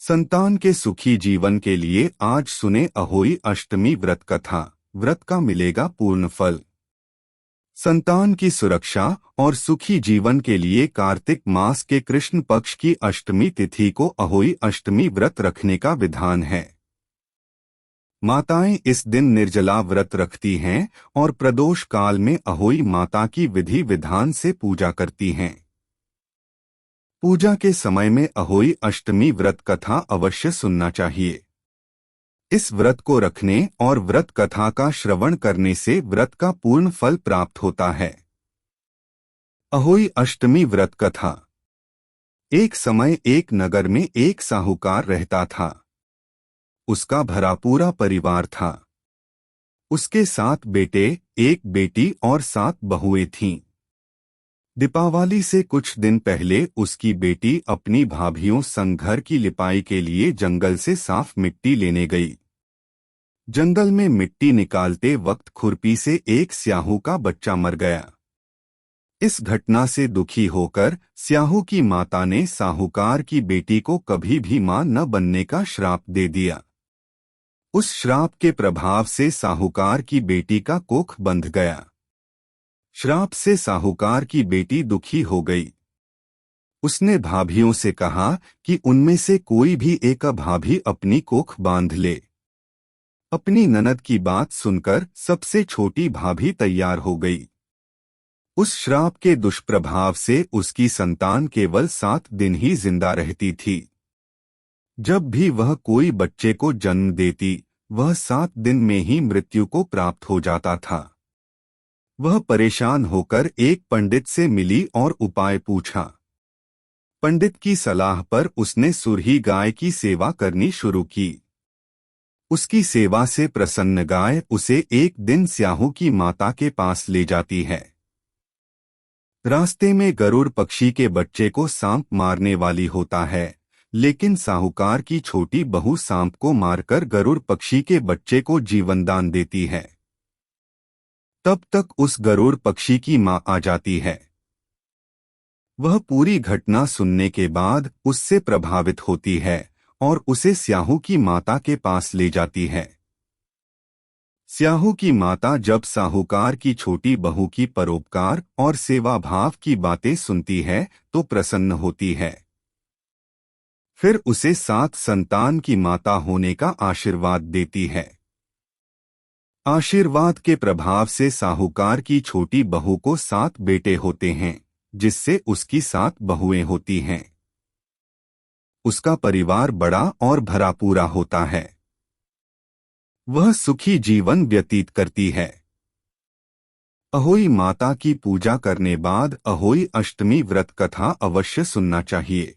संतान के सुखी जीवन के लिए आज सुने अहोई अष्टमी व्रत कथा। व्रत का मिलेगा पूर्ण फल। संतान की सुरक्षा और सुखी जीवन के लिए कार्तिक मास के कृष्ण पक्ष की अष्टमी तिथि को अहोई अष्टमी व्रत रखने का विधान है। माताएं इस दिन निर्जला व्रत रखती हैं और प्रदोष काल में अहोई माता की विधि विधान से पूजा करती हैं। पूजा के समय में अहोई अष्टमी व्रत कथा अवश्य सुनना चाहिए। इस व्रत को रखने और व्रत कथा का श्रवण करने से व्रत का पूर्ण फल प्राप्त होता है। अहोई अष्टमी व्रत कथा। एक समय एक नगर में एक साहूकार रहता था। उसका भरा पूरा परिवार था। उसके 7 बेटे, 1 बेटी और 7 बहुएं थीं। दीपावली से कुछ दिन पहले उसकी बेटी अपनी भाभियों संग घर की लिपाई के लिए जंगल से साफ मिट्टी लेने गई। जंगल में मिट्टी निकालते वक्त खुरपी से एक स्याहू का बच्चा मर गया। इस घटना से दुखी होकर स्याहू की माता ने साहूकार की बेटी को कभी भी मां न बनने का श्राप दे दिया। उस श्राप के प्रभाव से साहूकार की बेटी का कोख बंध गया। श्राप से साहूकार की बेटी दुखी हो गई। उसने भाभियों से कहा कि उनमें से कोई भी एक भाभी अपनी कोख बांध ले। अपनी ननद की बात सुनकर सबसे छोटी भाभी तैयार हो गई। उस श्राप के दुष्प्रभाव से उसकी संतान केवल 7 दिन ही जिंदा रहती थी। जब भी वह कोई बच्चे को जन्म देती, वह 7 दिन में ही मृत्यु को प्राप्त हो जाता था। वह परेशान होकर एक पंडित से मिली और उपाय पूछा। पंडित की सलाह पर उसने सुरही गाय की सेवा करनी शुरू की। उसकी सेवा से प्रसन्न गाय उसे एक दिन स्याहू की माता के पास ले जाती है। रास्ते में गरुड़ पक्षी के बच्चे को सांप मारने वाली होता है, लेकिन साहूकार की छोटी बहू सांप को मारकर गरुड़ पक्षी के बच्चे को जीवनदान देती है। तब तक उस गरुड़ पक्षी की मां आ जाती है। वह पूरी घटना सुनने के बाद उससे प्रभावित होती है और उसे स्याहू की माता के पास ले जाती है। स्याहू की माता जब साहूकार की छोटी बहू की परोपकार और सेवा भाव की बातें सुनती है तो प्रसन्न होती है। फिर उसे 7 संतान की माता होने का आशीर्वाद देती है। आशीर्वाद के प्रभाव से साहूकार की छोटी बहू को 7 बेटे होते हैं, जिससे उसकी 7 बहुएं होती हैं। उसका परिवार बड़ा और भरा पूरा होता है। वह सुखी जीवन व्यतीत करती है। अहोई माता की पूजा करने बाद अहोई अष्टमी व्रत कथा अवश्य सुनना चाहिए।